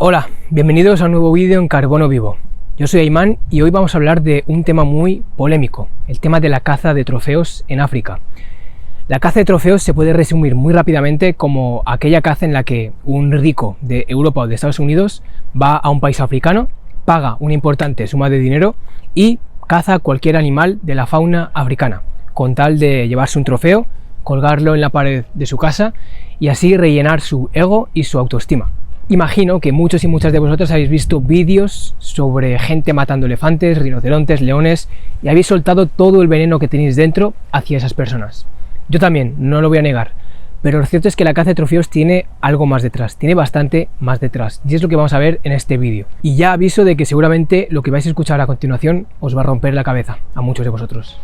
Hola, bienvenidos a un nuevo vídeo en Carbono Vivo. Yo soy Ayman y hoy vamos a hablar de un tema muy polémico, el tema de la caza de trofeos en África. La caza de trofeos se puede resumir muy rápidamente como aquella caza en la que un rico de Europa o de Estados Unidos va a un país africano, paga una importante suma de dinero y caza cualquier animal de la fauna africana, con tal de llevarse un trofeo, colgarlo en la pared de su casa y así rellenar su ego y su autoestima. Imagino que muchos y muchas de vosotros habéis visto vídeos sobre gente matando elefantes, rinocerontes, leones y habéis soltado todo el veneno que tenéis dentro hacia esas personas. Yo también, no lo voy a negar, pero lo cierto es que la caza de trofeos tiene algo más detrás, tiene bastante más detrás y es lo que vamos a ver en este vídeo. Y ya aviso de que seguramente lo que vais a escuchar a continuación os va a romper la cabeza a muchos de vosotros.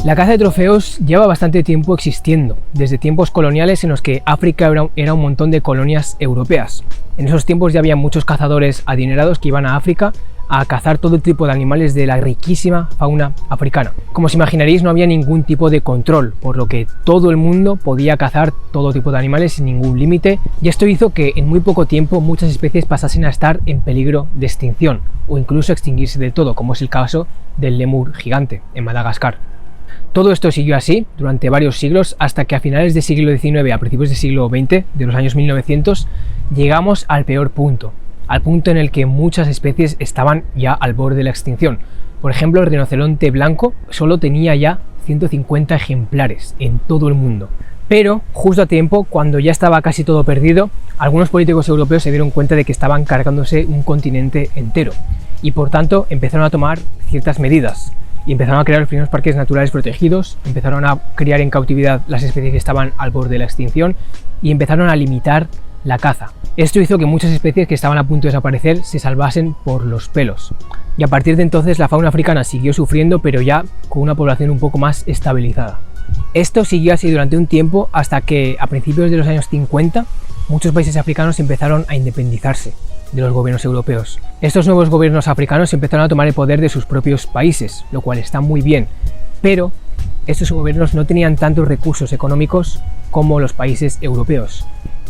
La caza de trofeos lleva bastante tiempo existiendo, desde tiempos coloniales en los que África era un montón de colonias europeas. En esos tiempos ya había muchos cazadores adinerados que iban a África a cazar todo tipo de animales de la riquísima fauna africana. Como os imaginaréis, no había ningún tipo de control, por lo que todo el mundo podía cazar todo tipo de animales sin ningún límite, y esto hizo que en muy poco tiempo muchas especies pasasen a estar en peligro de extinción, o incluso extinguirse del todo, como es el caso del lémur gigante en Madagascar. Todo esto siguió así durante varios siglos hasta que a finales del siglo XIX, a principios del siglo XX, de los años 1900, llegamos al peor punto, al punto en el que muchas especies estaban ya al borde de la extinción. Por ejemplo, el rinoceronte blanco solo tenía ya 150 ejemplares en todo el mundo. Pero, justo a tiempo, cuando ya estaba casi todo perdido, algunos políticos europeos se dieron cuenta de que estaban cargándose un continente entero y por tanto empezaron a tomar ciertas medidas. Y empezaron a crear los primeros parques naturales protegidos, empezaron a criar en cautividad las especies que estaban al borde de la extinción y empezaron a limitar la caza. Esto hizo que muchas especies que estaban a punto de desaparecer se salvasen por los pelos. Y a partir de entonces la fauna africana siguió sufriendo, pero ya con una población un poco más estabilizada. Esto siguió así durante un tiempo hasta que a principios de los años 50 muchos países africanos empezaron a independizarse de los gobiernos europeos. Estos nuevos gobiernos africanos empezaron a tomar el poder de sus propios países, lo cual está muy bien, pero estos gobiernos no tenían tantos recursos económicos como los países europeos.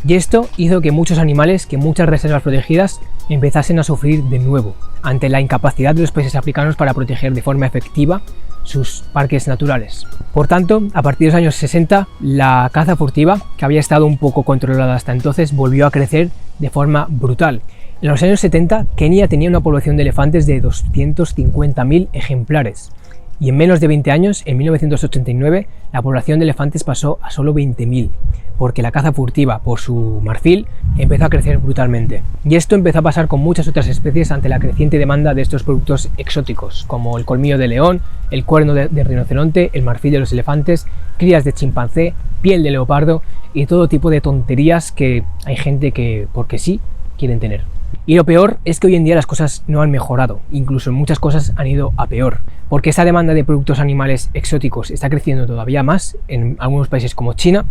Y esto hizo que muchos animales, que muchas reservas protegidas empezasen a sufrir de nuevo, ante la incapacidad de los países africanos para proteger de forma efectiva sus parques naturales. Por tanto, a partir de los años 60, la caza furtiva, que había estado un poco controlada hasta entonces, volvió a crecer de forma brutal. En los años 70, Kenia tenía una población de elefantes de 250.000 ejemplares y en menos de 20 años, en 1989, la población de elefantes pasó a solo 20.000, porque la caza furtiva por su marfil empezó a crecer brutalmente. Y esto empezó a pasar con muchas otras especies ante la creciente demanda de estos productos exóticos, como el colmillo de león, el cuerno de rinoceronte, el marfil de los elefantes, crías de chimpancé, piel de leopardo y todo tipo de tonterías que hay gente que, porque sí, quieren tener. Y lo peor es que hoy en día las cosas no han mejorado, incluso en muchas cosas han ido a peor, porque esa demanda de productos animales exóticos está creciendo todavía más en algunos países como China,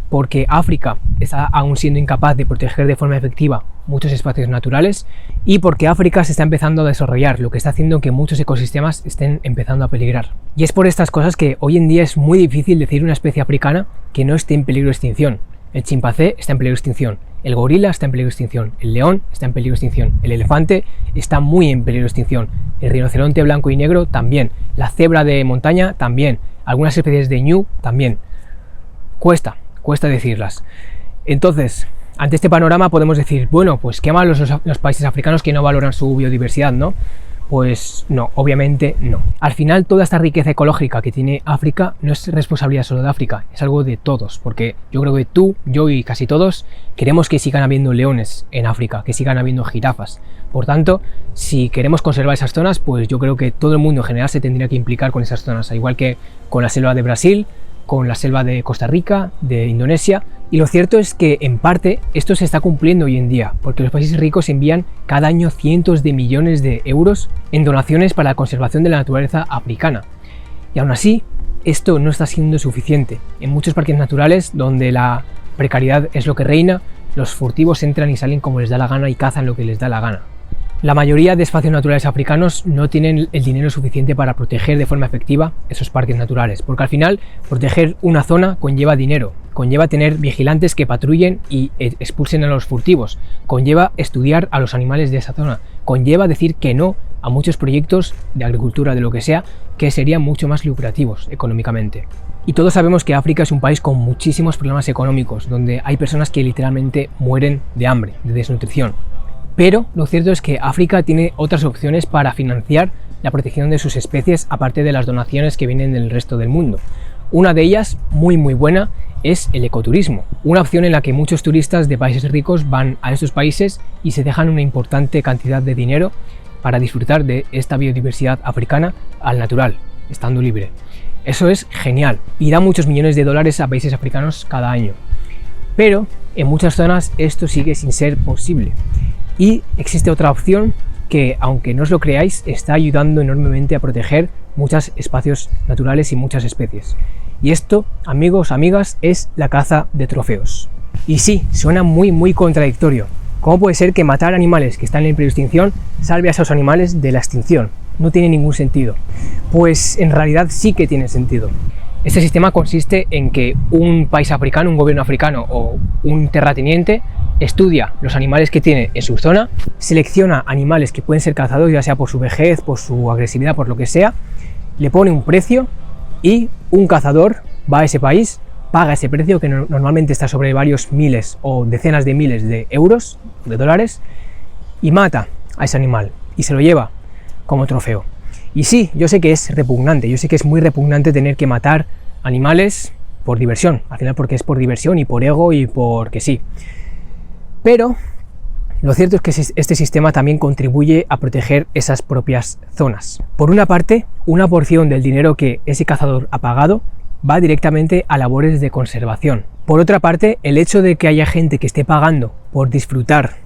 porque África está aún siendo incapaz de proteger de forma efectiva muchos espacios naturales y porque África se está empezando a desarrollar, lo que está haciendo que muchos ecosistemas estén empezando a peligrar. Y es por estas cosas que hoy en día es muy difícil decir una especie africana que no esté en peligro de extinción. El chimpancé está en peligro de extinción, el gorila está en peligro de extinción, el león está en peligro de extinción, el elefante está muy en peligro de extinción, el rinoceronte blanco y negro también, la cebra de montaña también, algunas especies de ñu también. Cuesta decirlas. Entonces, ante este panorama podemos decir, bueno, pues qué mal los países africanos que no valoran su biodiversidad, ¿no? Pues no, obviamente no. Al final, toda esta riqueza ecológica que tiene África no es responsabilidad solo de África, es algo de todos, porque yo creo que tú, yo y casi todos queremos que sigan habiendo leones en África, que sigan habiendo jirafas. Por tanto, si queremos conservar esas zonas, pues yo creo que todo el mundo en general se tendría que implicar con esas zonas, al igual que con la selva de Brasil, con la selva de Costa Rica, de Indonesia. Y lo cierto es que en parte esto se está cumpliendo hoy en día, porque los países ricos envían cada año cientos de millones de euros en donaciones para la conservación de la naturaleza africana. Y aún así, esto no está siendo suficiente. En muchos parques naturales, donde la precariedad es lo que reina, los furtivos entran y salen como les da la gana y cazan lo que les da la gana. La mayoría de espacios naturales africanos no tienen el dinero suficiente para proteger de forma efectiva esos parques naturales, porque al final proteger una zona conlleva dinero, conlleva tener vigilantes que patrullen y expulsen a los furtivos, conlleva estudiar a los animales de esa zona, conlleva decir que no a muchos proyectos de agricultura, de lo que sea, que serían mucho más lucrativos económicamente. Y todos sabemos que África es un país con muchísimos problemas económicos, donde hay personas que literalmente mueren de hambre, de desnutrición. Pero lo cierto es que África tiene otras opciones para financiar la protección de sus especies, aparte de las donaciones que vienen del resto del mundo. Una de ellas, muy buena, es el ecoturismo, una opción en la que muchos turistas de países ricos van a estos países y se dejan una importante cantidad de dinero para disfrutar de esta biodiversidad africana al natural, estando libre. Eso es genial y da muchos millones de dólares a países africanos cada año. Pero en muchas zonas esto sigue sin ser posible. Y existe otra opción que, aunque no os lo creáis, está ayudando enormemente a proteger muchos espacios naturales y muchas especies. Y esto, amigos, amigas, es la caza de trofeos. Y sí, suena muy contradictorio. ¿Cómo puede ser que matar animales que están en peligro de extinción salve a esos animales de la extinción? No tiene ningún sentido. Pues en realidad sí que tiene sentido. Este sistema consiste en que un país africano, un gobierno africano o un terrateniente estudia los animales que tiene en su zona, selecciona animales que pueden ser cazados, ya sea por su vejez, por su agresividad, por lo que sea, le pone un precio y un cazador va a ese país, paga ese precio que normalmente está sobre varios miles o decenas de miles de euros, de dólares, y mata a ese animal y se lo lleva como trofeo. Y sí, yo sé que es repugnante, yo sé que es muy repugnante tener que matar animales por diversión, al final porque es por diversión y por ego y porque sí. Pero lo cierto es que este sistema también contribuye a proteger esas propias zonas. Por una parte, una porción del dinero que ese cazador ha pagado va directamente a labores de conservación. Por otra parte, el hecho de que haya gente que esté pagando por disfrutar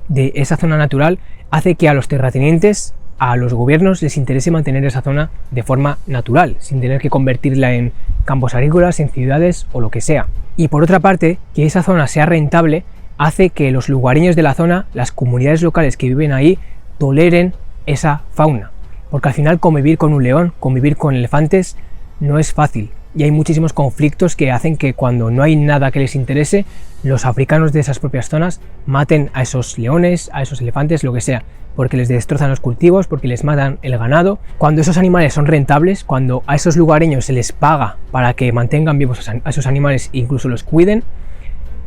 de esa zona natural hace que a los terratenientes, a los gobiernos, les interese mantener esa zona de forma natural, sin tener que convertirla en campos agrícolas, en ciudades o lo que sea. Y por otra parte, que esa zona sea rentable hace que los lugareños de la zona, las comunidades locales que viven ahí, toleren esa fauna. Porque al final convivir con un león, convivir con elefantes, no es fácil. Y hay muchísimos conflictos que hacen que cuando no hay nada que les interese, los africanos de esas propias zonas maten a esos leones, a esos elefantes, lo que sea, porque les destrozan los cultivos, porque les matan el ganado. Cuando esos animales son rentables, cuando a esos lugareños se les paga para que mantengan vivos a esos animales e incluso los cuiden,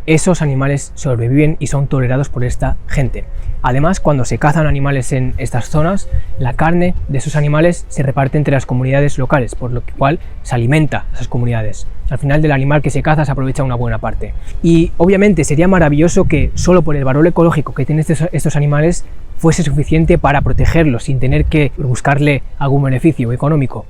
esos animales sobreviven y son tolerados por esta gente. Además, cuando se cazan animales en estas zonas, la carne de esos animales se reparte entre las comunidades locales, por lo cual se alimenta a esas comunidades. Al final, del animal que se caza se aprovecha una buena parte. Y obviamente sería maravilloso que solo por el valor ecológico que tienen estos animales fuese suficiente para protegerlos sin tener que buscarle algún beneficio económico.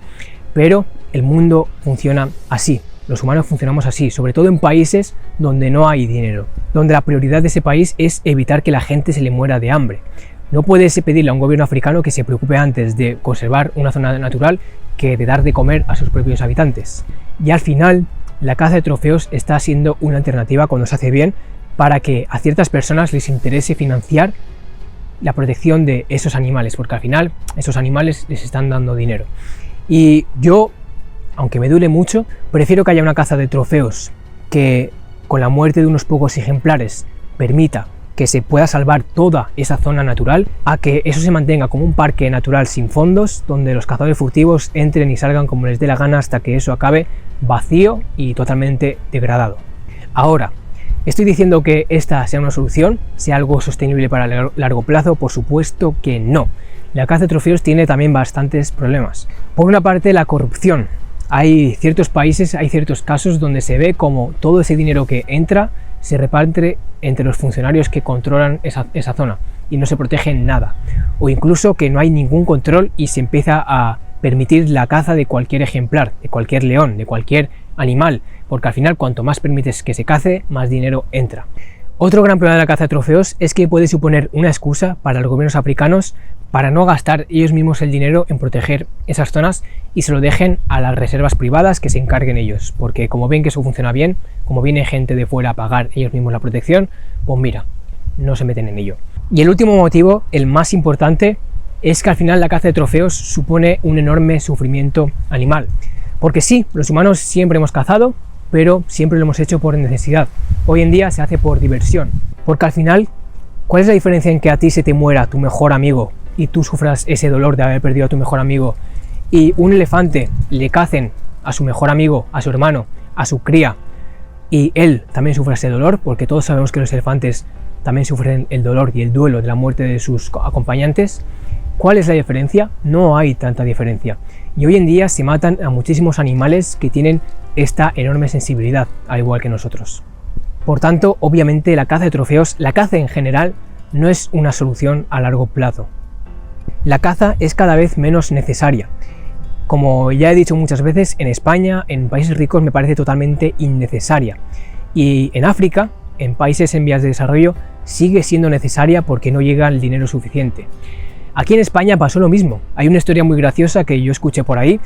Pero el mundo funciona así. Los humanos funcionamos así, sobre todo en países donde no hay dinero, donde la prioridad de ese país es evitar que la gente se le muera de hambre. No puedes pedirle a un gobierno africano que se preocupe antes de conservar una zona natural que de dar de comer a sus propios habitantes. Y al final, la caza de trofeos está siendo una alternativa cuando se hace bien para que a ciertas personas les interese financiar la protección de esos animales, porque al final esos animales les están dando dinero. Y yo, aunque me duele mucho, prefiero que haya una caza de trofeos que con la muerte de unos pocos ejemplares permita que se pueda salvar toda esa zona natural, a que eso se mantenga como un parque natural sin fondos, donde los cazadores furtivos entren y salgan como les dé la gana hasta que eso acabe vacío y totalmente degradado. Ahora, ¿estoy diciendo que esta sea una solución? ¿Sea algo sostenible para largo plazo? Por supuesto que no. La caza de trofeos tiene también bastantes problemas. Por una parte, la corrupción. Hay ciertos países, hay ciertos casos donde se ve como todo ese dinero que entra se reparte entre los funcionarios que controlan esa zona y no se protege nada. O incluso que no hay ningún control y se empieza a permitir la caza de cualquier ejemplar, de cualquier león, de cualquier animal, porque al final cuanto más permites que se cace, más dinero entra. Otro gran problema de la caza de trofeos es que puede suponer una excusa para los gobiernos africanos para no gastar ellos mismos el dinero en proteger esas zonas y se lo dejen a las reservas privadas que se encarguen ellos, porque como ven que eso funciona bien, como viene gente de fuera a pagar ellos mismos la protección, pues mira, no se meten en ello. Y el último motivo, el más importante, es que al final la caza de trofeos supone un enorme sufrimiento animal. Porque sí, los humanos siempre hemos cazado, pero siempre lo hemos hecho por necesidad. Hoy en día se hace por diversión. Porque al final, ¿cuál es la diferencia en que a ti se te muera tu mejor amigo y tú sufras ese dolor de haber perdido a tu mejor amigo, y un elefante le cacen a su mejor amigo, a su hermano, a su cría, y él también sufre ese dolor? Porque todos sabemos que los elefantes también sufren el dolor y el duelo de la muerte de sus acompañantes. ¿Cuál es la diferencia? No hay tanta diferencia. Y hoy en día se matan a muchísimos animales que tienen esta enorme sensibilidad, al igual que nosotros. Por tanto, obviamente la caza de trofeos, la caza en general, no es una solución a largo plazo. La caza es cada vez menos necesaria. Como ya he dicho muchas veces, en España, en países ricos, me parece totalmente innecesaria. Y en África, en países en vías de desarrollo, sigue siendo necesaria porque no llega el dinero suficiente. Aquí en España pasó lo mismo. Hay una historia muy graciosa que yo escuché por ahí,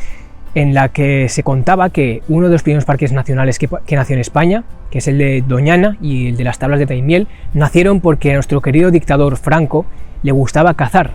en la que se contaba que uno de los primeros parques nacionales que nació en España, que es el de Doñana y el de las Tablas de Daimiel, nacieron porque a nuestro querido dictador Franco le gustaba cazar,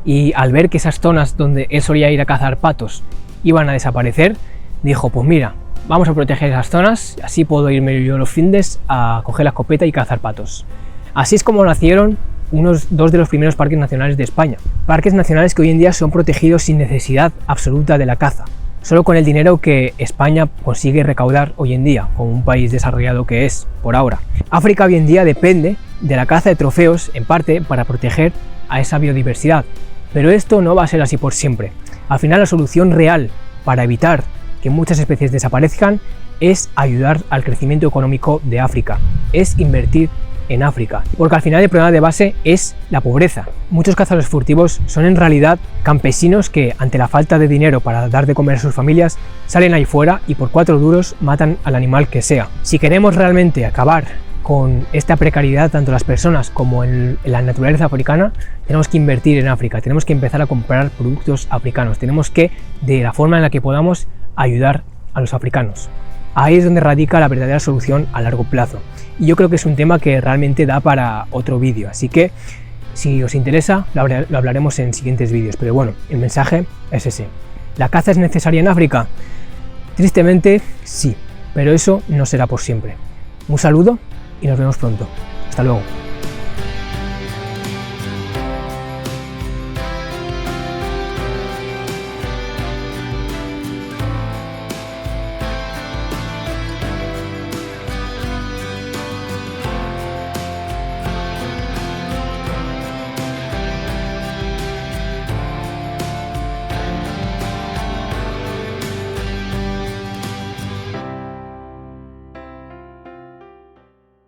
y al ver que esas zonas donde él solía ir a cazar patos iban a desaparecer, dijo: pues mira, vamos a proteger esas zonas, así puedo irme yo los findes a coger la escopeta y cazar patos. Así es como nacieron dos de los primeros parques nacionales de España. Parques nacionales que hoy en día son protegidos sin necesidad absoluta de la caza, solo con el dinero que España consigue recaudar hoy en día, como un país desarrollado que es, por ahora. África hoy en día depende de la caza de trofeos, en parte, para proteger a esa biodiversidad. Pero esto no va a ser así por siempre. Al final, la solución real para evitar que muchas especies desaparezcan es ayudar al crecimiento económico de África, es invertir en África, porque al final el problema de base es la pobreza. Muchos cazadores furtivos son en realidad campesinos que, ante la falta de dinero para dar de comer a sus familias, salen ahí fuera y por 4 duros matan al animal que sea. Si queremos realmente acabar con esta precariedad, tanto las personas como en la naturaleza africana, tenemos que invertir en África, tenemos que empezar a comprar productos africanos, tenemos que, de la forma en la que podamos, ayudar a los africanos. Ahí es donde radica la verdadera solución a largo plazo. Y yo creo que es un tema que realmente da para otro vídeo, así que si os interesa lo hablaremos en siguientes vídeos. Pero bueno, el mensaje es ese. ¿La caza es necesaria en África? Tristemente sí, pero eso no será por siempre. Un saludo y nos vemos pronto. Hasta luego.